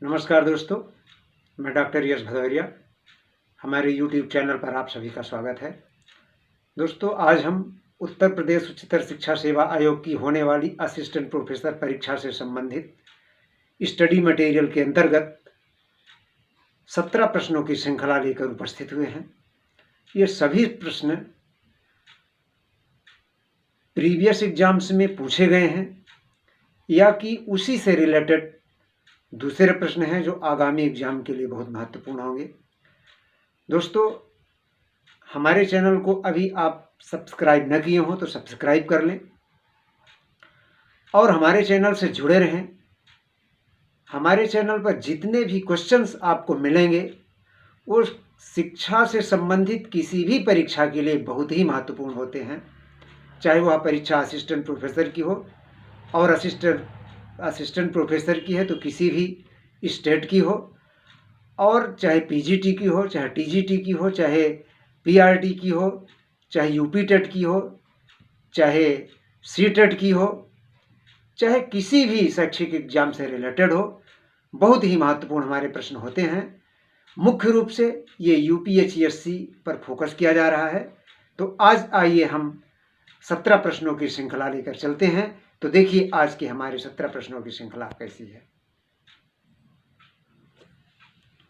नमस्कार दोस्तों, मैं डॉक्टर यश भदौरिया। हमारे YouTube चैनल पर आप सभी का स्वागत है। दोस्तों, आज हम उत्तर प्रदेश उच्चतर शिक्षा सेवा आयोग की होने वाली असिस्टेंट प्रोफेसर परीक्षा से संबंधित स्टडी मटेरियल के अंतर्गत 17 प्रश्नों की श्रृंखला लेकर उपस्थित हुए हैं। ये सभी प्रश्न प्रीवियस एग्जाम्स में पूछे गए हैं या कि उसी से रिलेटेड दूसरे प्रश्न हैं जो आगामी एग्जाम के लिए बहुत महत्वपूर्ण होंगे। दोस्तों, हमारे चैनल को अभी आप सब्सक्राइब न किए हो तो सब्सक्राइब कर लें और हमारे चैनल से जुड़े रहें। हमारे चैनल पर जितने भी क्वेश्चंस आपको मिलेंगे वो शिक्षा से संबंधित किसी भी परीक्षा के लिए बहुत ही महत्वपूर्ण होते हैं, चाहे वह परीक्षा असिस्टेंट प्रोफेसर की हो और असिस्टेंट प्रोफेसर की है तो किसी भी स्टेट की हो, और चाहे पीजीटी की हो, चाहे टीजीटी की हो, चाहे पीआरटी की हो, चाहे यूपी टेट की हो, चाहे सीटेट की हो, चाहे किसी भी शैक्षिक एग्जाम से रिलेटेड हो, बहुत ही महत्वपूर्ण हमारे प्रश्न होते हैं। मुख्य रूप से ये यूपीएससी पर फोकस किया जा रहा है। तो आज आइए हम 17 प्रश्नों की श्रृंखला लेकर चलते हैं। तो देखिए आज के हमारे 17 प्रश्नों की श्रृंखला कैसी है।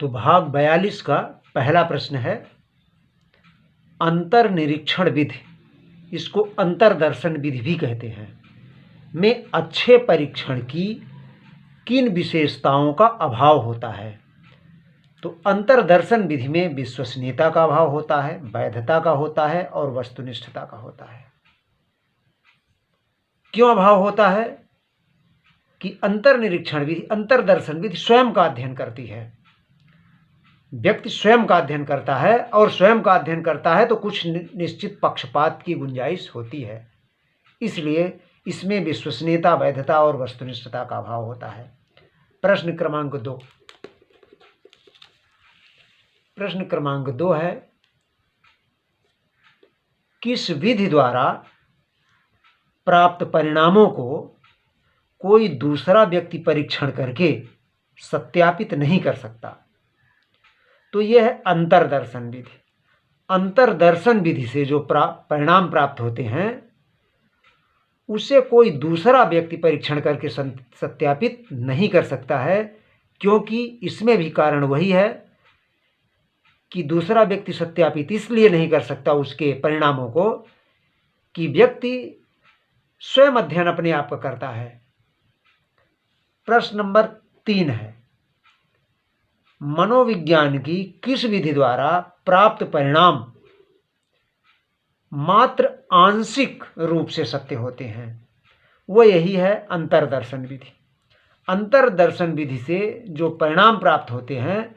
तो भाग 42 का पहला प्रश्न है अंतर्निरीक्षण विधि, इसको अंतर्दर्शन विधि भी कहते हैं, में अच्छे परीक्षण की किन विशेषताओं का अभाव होता है। तो अंतर्दर्शन विधि में विश्वसनीयता का अभाव होता है, वैधता का होता है और वस्तुनिष्ठता का होता है। क्यों अभाव होता है कि अंतर्निरीक्षण विधि, अंतर्दर्शन विधि स्वयं का अध्ययन करती है। व्यक्ति स्वयं का अध्ययन करता है और स्वयं का अध्ययन करता है तो कुछ निश्चित पक्षपात की गुंजाइश होती है, इसलिए इसमें विश्वसनीयता, वैधता और वस्तुनिष्ठता का अभाव होता है। प्रश्न क्रमांक 2। प्रश्न क्रमांक 2 है किस विधि द्वारा प्राप्त परिणामों को कोई दूसरा व्यक्ति परीक्षण करके सत्यापित नहीं कर सकता। तो यह है अंतर्दर्शन विधि। अंतर्दर्शन विधि से जो परिणाम प्राप्त होते हैं उसे कोई दूसरा व्यक्ति परीक्षण करके सत्यापित नहीं कर सकता है, क्योंकि इसमें भी कारण वही है कि दूसरा व्यक्ति सत्यापित इसलिए नहीं कर सकता उसके परिणामों को कि व्यक्ति स्वयं अध्ययन अपने आप का करता है। प्रश्न नंबर 3 है मनोविज्ञान की किस विधि द्वारा प्राप्त परिणाम मात्र आंशिक रूप से सत्य होते हैं। वो यही है अंतर्दर्शन विधि। अंतर्दर्शन विधि से जो परिणाम प्राप्त होते हैं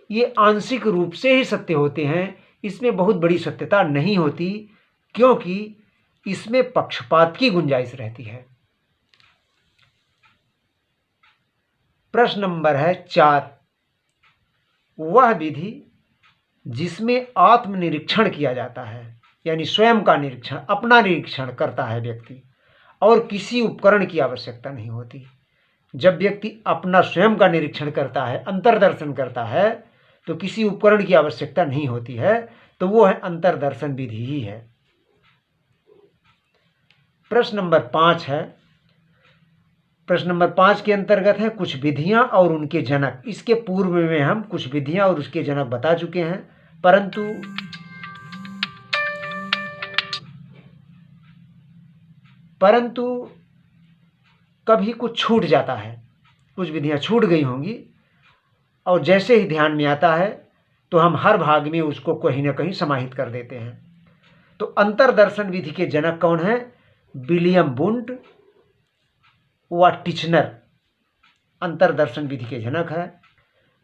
ये आंशिक रूप से ही सत्य होते हैं, इसमें बहुत बड़ी सत्यता नहीं होती, क्योंकि इसमें पक्षपात की गुंजाइश रहती है। प्रश्न नंबर है 4। वह विधि जिसमें आत्मनिरीक्षण किया जाता है, यानी स्वयं का निरीक्षण, अपना निरीक्षण करता है व्यक्ति और किसी उपकरण की आवश्यकता नहीं होती। जब व्यक्ति अपना स्वयं का निरीक्षण करता है, अंतर्दर्शन करता है, तो किसी उपकरण की आवश्यकता नहीं होती है, तो वो है अंतर्दर्शन विधि ही है। प्रश्न नंबर 5 है। प्रश्न नंबर 5 के अंतर्गत है कुछ विधियां और उनके जनक। इसके पूर्व में हम कुछ विधियां और उसके जनक बता चुके हैं, परंतु कभी कुछ छूट जाता है, कुछ विधियां छूट गई होंगी और जैसे ही ध्यान में आता है तो हम हर भाग में उसको कहीं ना कहीं समाहित कर देते हैं। तो अंतर्दर्शन विधि के जनक कौन है? विलियम वुंड व टिचनर अंतर्दर्शन विधि के जनक है।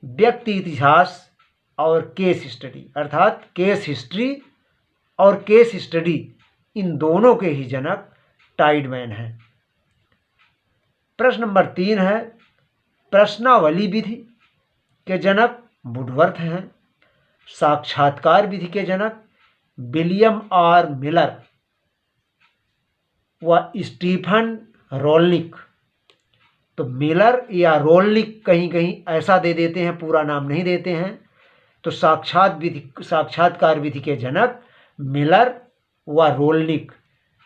व्यक्ति इतिहास और केस स्टडी, अर्थात केस हिस्ट्री और केस स्टडी, इन दोनों के ही जनक टाइडमैन है। प्रश्न नंबर 3 है प्रश्नावली विधि के जनक वुडवर्थ हैं। साक्षात्कार विधि के जनक विलियम आर मिलर व स्टीफन रोलनिक। तो मिलर या रोलनिक कहीं कहीं ऐसा दे देते हैं, पूरा नाम नहीं देते हैं। तो साक्षात्कार विधि के जनक मिलर व रोलनिक।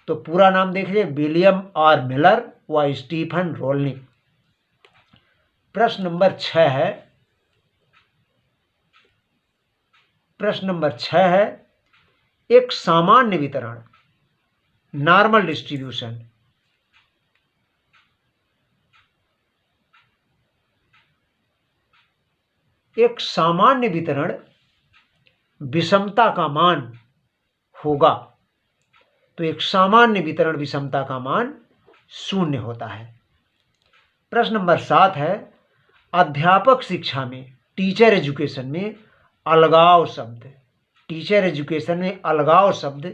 तो पूरा नाम देख लीजिए, विलियम आर मिलर व स्टीफन रोलनिक। प्रश्न नंबर 6 है, एक सामान्य वितरण, नॉर्मल डिस्ट्रीब्यूशन, एक सामान्य वितरण विषमता का मान होगा। तो एक सामान्य वितरण विषमता का मान 0 होता है। प्रश्न नंबर 7 है, अध्यापक शिक्षा में, टीचर एजुकेशन में अलगाव शब्द, टीचर एजुकेशन में अलगाव शब्द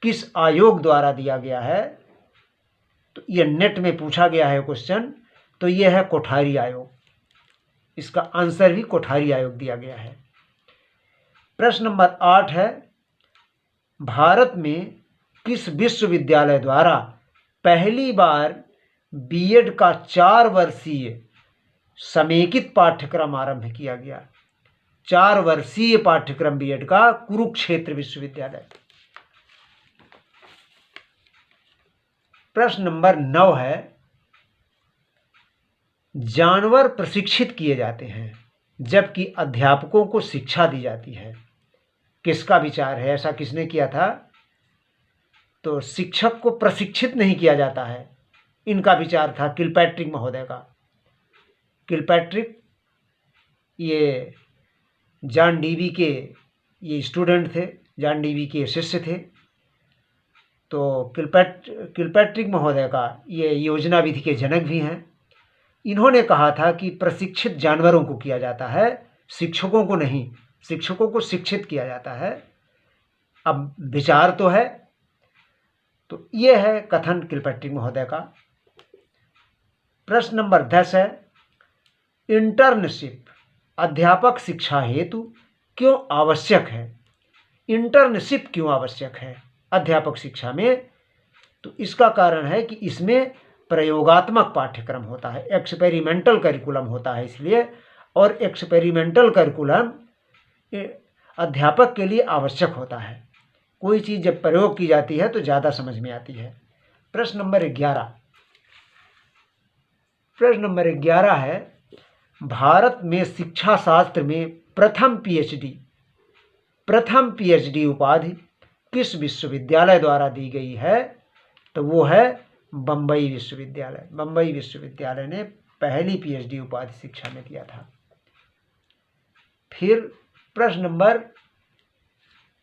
किस आयोग द्वारा दिया गया है? तो ये नेट में पूछा गया है क्वेश्चन। तो ये है कोठारी आयोग। इसका आंसर भी कोठारी आयोग दिया गया है। प्रश्न नंबर 8 है, भारत में किस विश्वविद्यालय द्वारा पहली बार बीएड का 4 वर्षीय समेकित पाठ्यक्रम आरंभ किया गया? 4 वर्षीय पाठ्यक्रम बीएड का कुरुक्षेत्र विश्वविद्यालय। प्रश्न नंबर 9 है, जानवर प्रशिक्षित किए जाते हैं जबकि अध्यापकों को शिक्षा दी जाती है। किसका विचार है? ऐसा किसने किया था? तो शिक्षक को प्रशिक्षित नहीं किया जाता है, इनका विचार था किलपैट्रिक महोदय का। किलपैट्रिक ये जॉन डीवी के ये स्टूडेंट थे, जॉन डीवी के शिष्य थे। तो किलपैट्रिक महोदय का ये योजना विधि के जनक भी हैं। इन्होंने कहा था कि प्रशिक्षित जानवरों को किया जाता है, शिक्षकों को नहीं, शिक्षकों को शिक्षित किया जाता है। अब विचार तो है। तो ये है कथन किलपैट्रिक महोदय का। प्रश्न नंबर 10 है, इंटर्नशिप अध्यापक शिक्षा हेतु क्यों आवश्यक है? इंटर्नशिप क्यों आवश्यक है अध्यापक शिक्षा में? तो इसका कारण है कि इसमें प्रयोगात्मक पाठ्यक्रम होता है, एक्सपेरिमेंटल करिकुलम होता है इसलिए। और एक्सपेरिमेंटल करिकुलम अध्यापक के लिए आवश्यक होता है। कोई चीज़ जब प्रयोग की जाती है तो ज़्यादा समझ में आती है। प्रश्न नंबर 11 है, भारत में शिक्षा शास्त्र में प्रथम पीएचडी उपाधि किस विश्वविद्यालय द्वारा दी गई है? तो वो है बम्बई विश्वविद्यालय। बम्बई विश्वविद्यालय ने पहली पीएचडी उपाधि शिक्षा में दिया था। फिर प्रश्न नंबर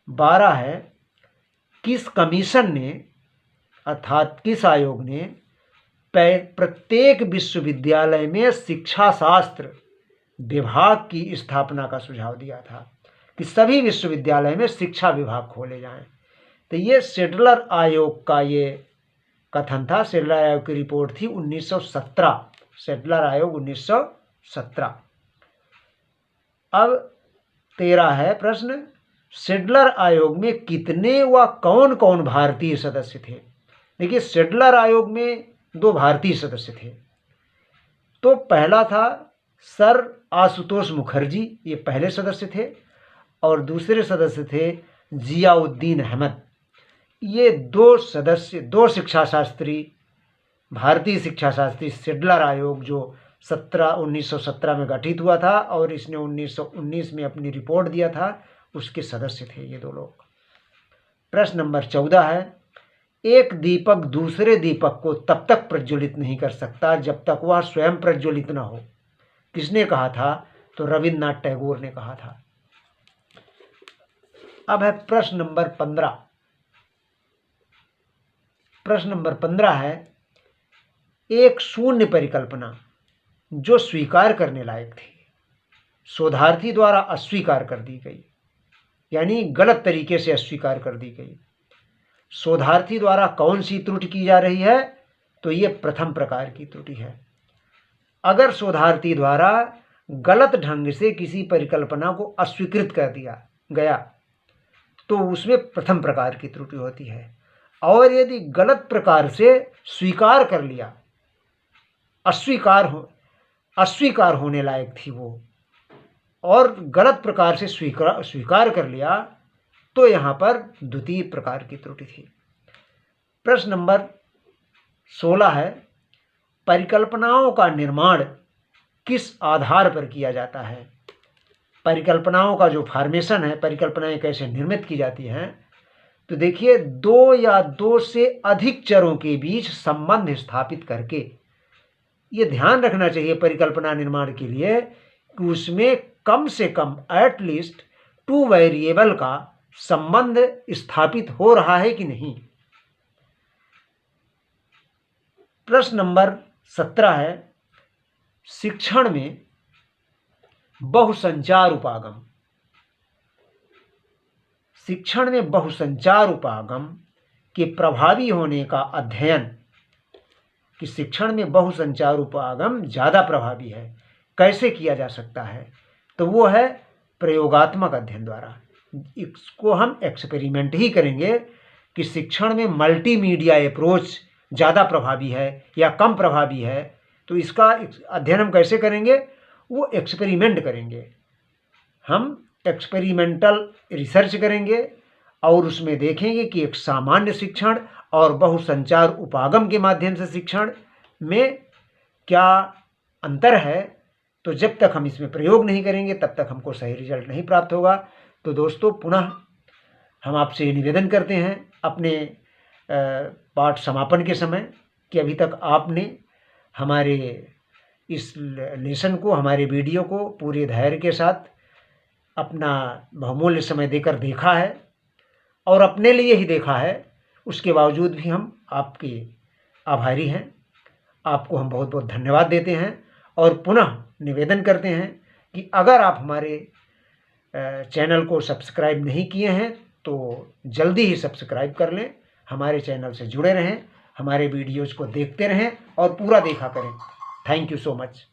12 है, किस कमीशन ने अर्थात किस आयोग ने प्रत्येक विश्वविद्यालय में शिक्षा शास्त्र विभाग की स्थापना का सुझाव दिया था कि सभी विश्वविद्यालय में शिक्षा विभाग खोले जाएं? तो ये सेडलर आयोग का ये कथन था। सेडलर आयोग की रिपोर्ट थी 1917, सेडलर आयोग 1917। अब 13 है प्रश्न, सेडलर आयोग में कितने व कौन कौन भारतीय सदस्य थे? देखिए, सेडलर आयोग में 2 भारतीय सदस्य थे। तो पहला था सर आशुतोष मुखर्जी, ये पहले सदस्य थे। और दूसरे सदस्य थे जियाउद्दीन अहमद। ये 2 सदस्य, 2 शिक्षा शास्त्री, भारतीय शिक्षा शास्त्री सेडलर आयोग जो 1917 में गठित हुआ था और इसने 1919 में अपनी रिपोर्ट दिया था, उसके सदस्य थे ये 2 लोग। प्रश्न नंबर 14 है, एक दीपक दूसरे दीपक को तब तक प्रज्वलित नहीं कर सकता जब तक वह स्वयं प्रज्वलित न हो। किसने कहा था? तो रविन्द्रनाथ टैगोर ने कहा था। अब है प्रश्न नंबर 15। प्रश्न नंबर 15 है, एक शून्य परिकल्पना जो स्वीकार करने लायक थी शोधार्थी द्वारा अस्वीकार कर दी गई, यानी गलत तरीके से अस्वीकार कर दी गई। शोधार्थी द्वारा कौन सी त्रुटि की जा रही है? तो ये प्रथम प्रकार की त्रुटि है। अगर शोधार्थी द्वारा गलत ढंग से किसी परिकल्पना को अस्वीकृत कर दिया गया तो उसमें प्रथम प्रकार की त्रुटि होती है। और यदि गलत प्रकार से स्वीकार कर लिया अस्वीकार होने लायक थी वो, और गलत प्रकार से स्वीकार कर लिया, तो यहाँ पर द्वितीय प्रकार की त्रुटि थी। प्रश्न नंबर 16 है, परिकल्पनाओं का निर्माण किस आधार पर किया जाता है? परिकल्पनाओं का जो फॉर्मेशन है, परिकल्पनाएं कैसे निर्मित की जाती हैं, तो देखिए, दो या दो से अधिक चरों के बीच संबंध स्थापित करके, ये ध्यान रखना चाहिए परिकल्पना निर्माण के लिए कि उसमें कम से कम एटलीस्ट 2 वेरिएबल का संबंध स्थापित हो रहा है कि नहीं। प्रश्न नंबर 17 है, शिक्षण में बहुसंचार उपागम। शिक्षण में बहुसंचार उपागम के प्रभावी होने का अध्ययन, कि शिक्षण में बहुसंचार उपागम ज़्यादा प्रभावी है, कैसे किया जा सकता है? तो वो है प्रयोगात्मक अध्ययन द्वारा। इसको हम एक्सपेरिमेंट ही करेंगे कि शिक्षण में मल्टीमीडिया अप्रोच ज़्यादा प्रभावी है या कम प्रभावी है। तो इसका अध्ययन हम कैसे करेंगे? वो एक्सपेरिमेंट करेंगे। हम एक्सपेरिमेंटल रिसर्च करेंगे और उसमें देखेंगे कि एक सामान्य शिक्षण और बहुसंचार उपागम के माध्यम से शिक्षण में क्या अंतर है। तो जब तक हम इसमें प्रयोग नहीं करेंगे तब तक हमको सही रिजल्ट नहीं प्राप्त होगा। तो दोस्तों, पुनः हम आपसे निवेदन करते हैं अपने पाठ समापन के समय कि अभी तक आपने हमारे इस लेसन को, हमारे वीडियो को पूरे धैर्य के साथ अपना बहुमूल्य समय देकर देखा है और अपने लिए ही देखा है। उसके बावजूद भी हम आपके आभारी हैं। आपको हम बहुत बहुत धन्यवाद देते हैं और पुनः निवेदन करते हैं कि अगर आप हमारे चैनल को सब्सक्राइब नहीं किए हैं तो जल्दी ही सब्सक्राइब कर लें, हमारे चैनल से जुड़े रहें, हमारे वीडियोज़ को देखते रहें और पूरा देखा करें। Thank you so much.